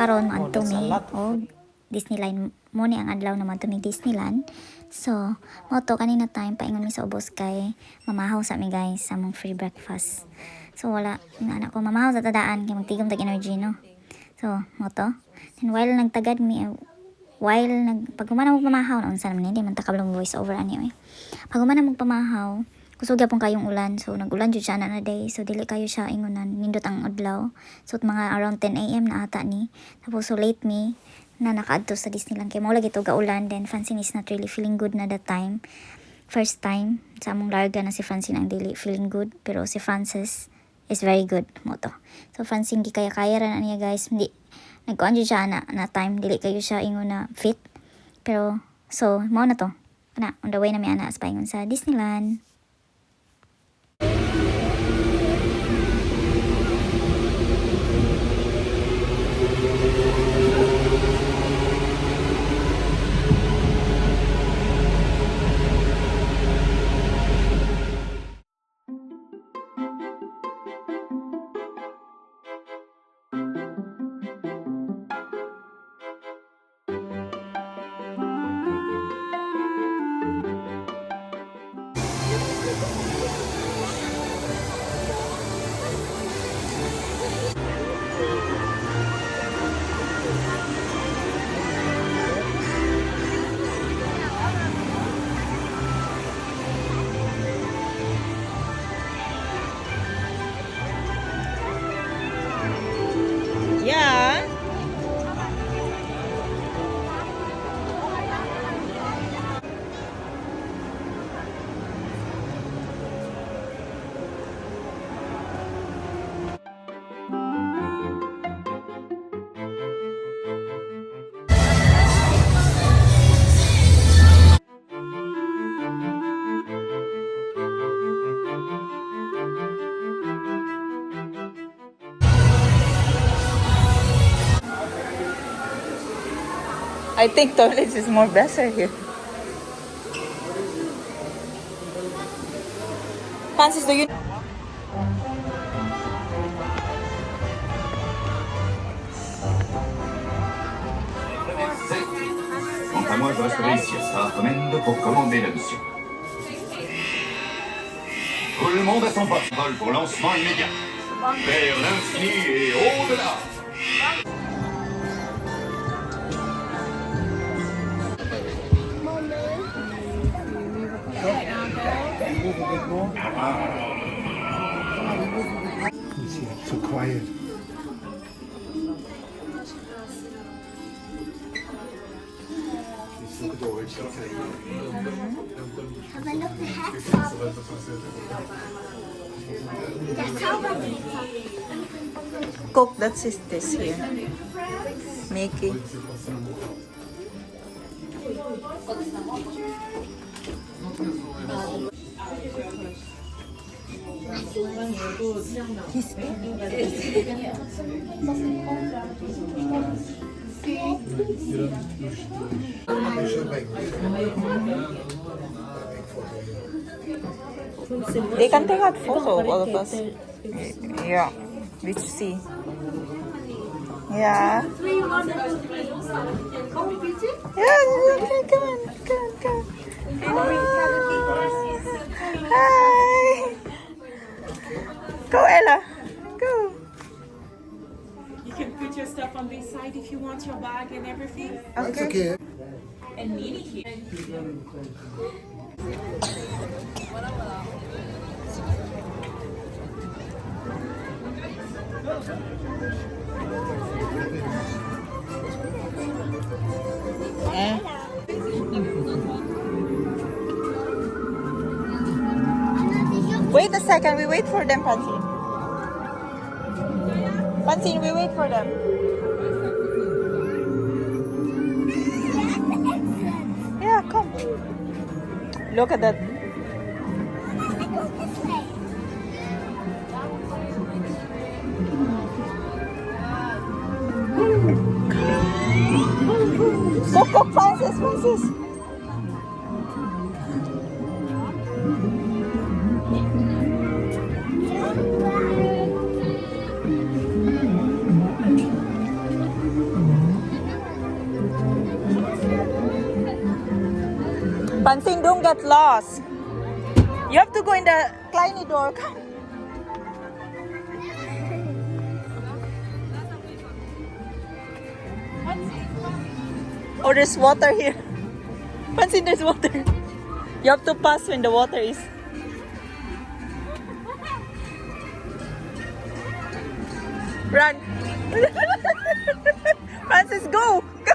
karon maadto mi og Disneyland mo ni ang adlaw naman to mi Disneyland. So, mo to kanina time paingon mi sa ubos kay mamahaw sa mi guys sa mong free breakfast. So wala na anak ko mamahaw sa tadaan kay magtigom tag energy no. So, mo to. And while nagtagad mi pag humana mo pamahaw na unsa man hindi man ta kablong voice over ani. Pag humana mo pamahaw kusog gyapon kayong ulan. So nagulan jud siya na day. So dili kayo siya ingonan nindot ang adlaw. So mga around 10 AM na ata ni. Tapos so late me na nakaadto sa Disneyland kay mo lagi to gaulan. Then Francine is not really feeling good na that time. First time sa among larga na si Francine ang dili feeling good, pero si Frances is very good mo to. So Francine gikaya-kaya ra na niya guys. Hindi nagkuan jud siya na time dili kayo siya ingon na fit. Pero so mao na to. Na on the way na mi ana sa paingon sa Disneyland. Yeah. I think toilets is more better here. Francis, do you? Quant à moi, je resterai ici à Startmend pour commander la mission. Tout le monde a son vol pour lancement immédiat. Vers l'infini et au-delà. So quiet. Have a look ahead. That's how Coke, that's this here. Mickey. They can take out photo of all of us. Yeah. Which see? Yeah. Yeah, okay, come on. Hi. Go, Ella. Go. You can put your stuff on this side if you want your bag and everything. It's okay. And Nini here. Wait a second, we wait for them, Francine. Francine, we wait for them. Yeah, come. Look at that. Go, Francis. got lost. You have to go in the kleine door. Come. Oh, there's water here. Fancy, there's water. You have to pass when the water is. Run. Francis, go. Go.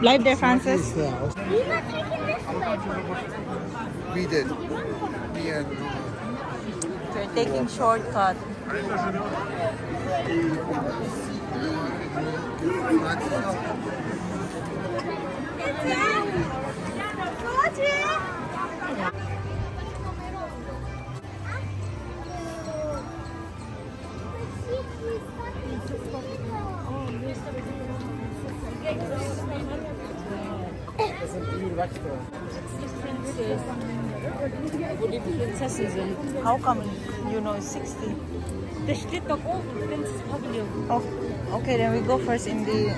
Live there, Francis. We were taking this way. We did. Me and We're taking shortcut. Wo die Prinzessin sind. How come you know it's 60? Das steht doch oben, Prinzess Pavilion. Oh, okay, then we go first in the.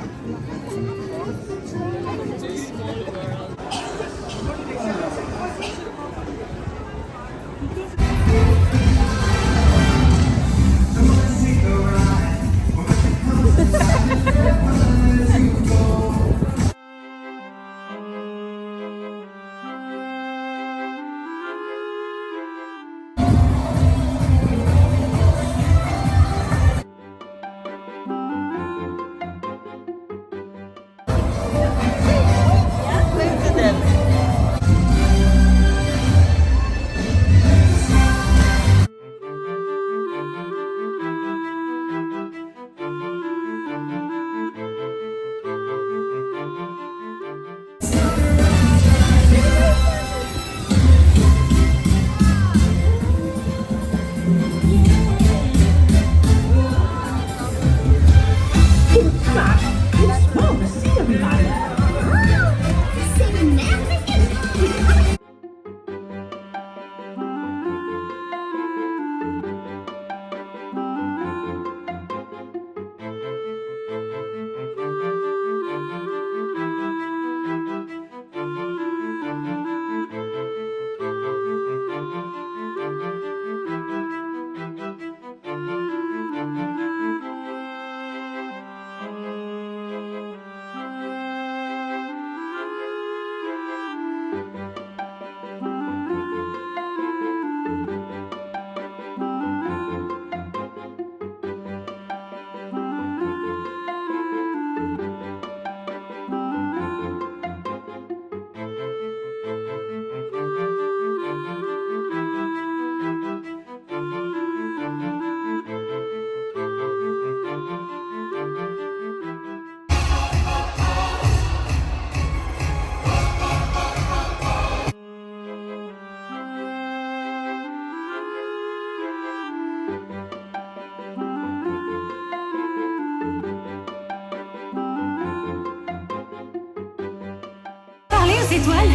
Parlez aux étoiles.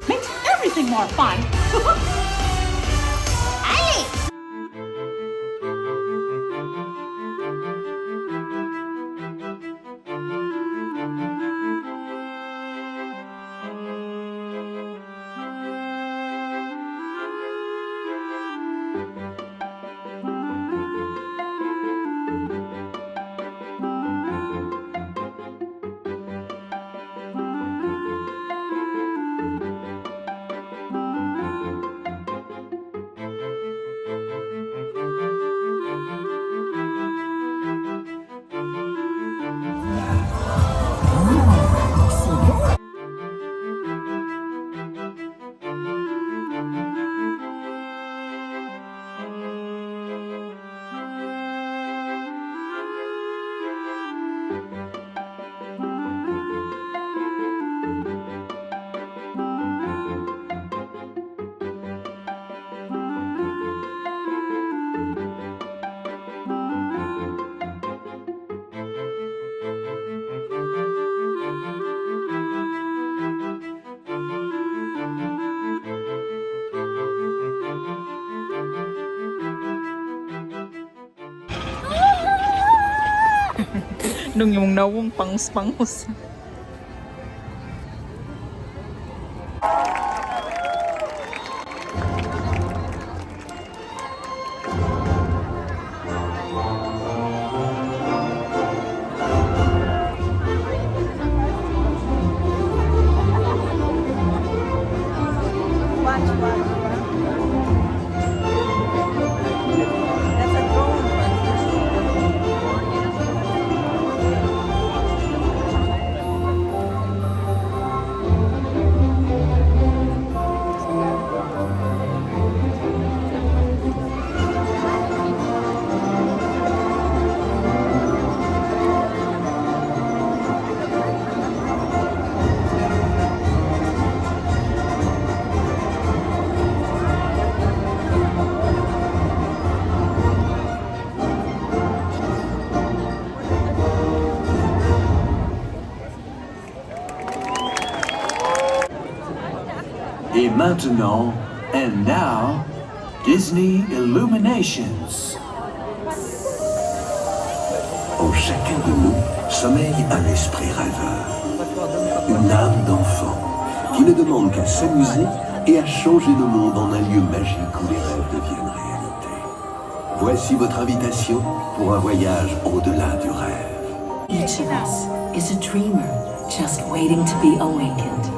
Makes everything more fun. Nung yung nawong pangus-pangus. That's a drone, Et maintenant, and now, Disney Illuminations. En chacun de nous sommeille un esprit rêveur, une âme d'enfant qui ne demande qu'à s'amuser et à changer le monde en un lieu magique où les rêves deviennent réalité. Voici votre invitation pour un voyage au-delà du rêve. Each of us is a dreamer just waiting to be awakened.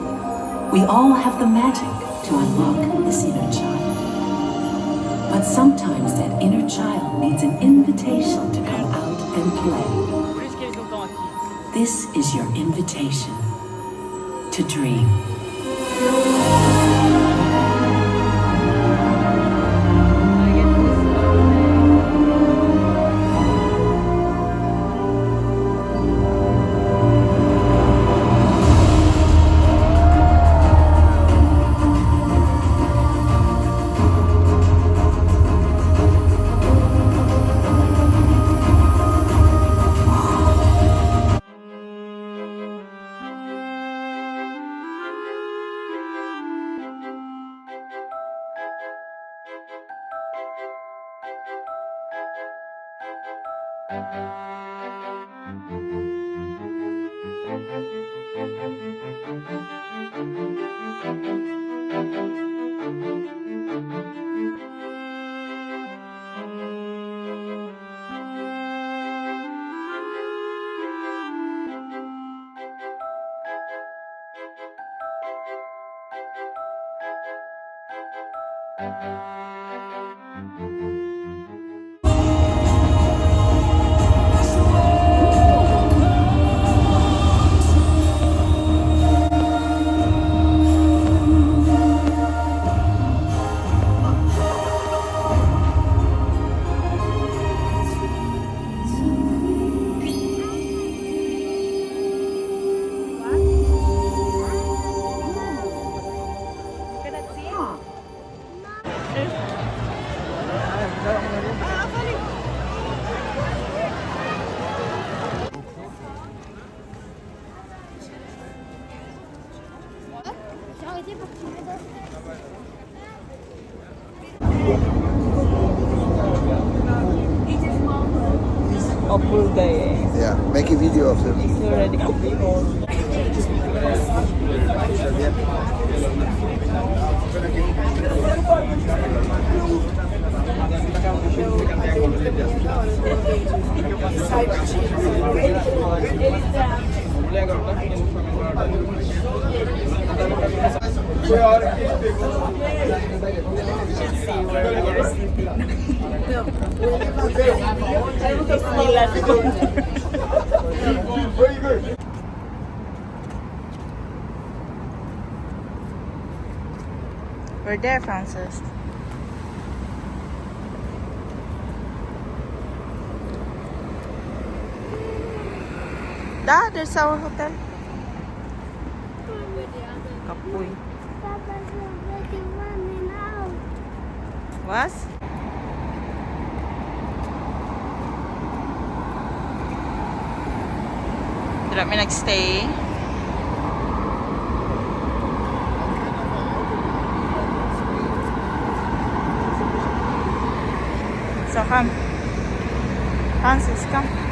We all have the magic to unlock this inner child. But sometimes that inner child needs an invitation to come out and play. This is your invitation to dream. Full day. Yeah, make a video of them. It's already complete. We're there, Francis. There's our hotel. Kapoy. Papa's already running out. Was? Did me nagstay? So come. Francis, come.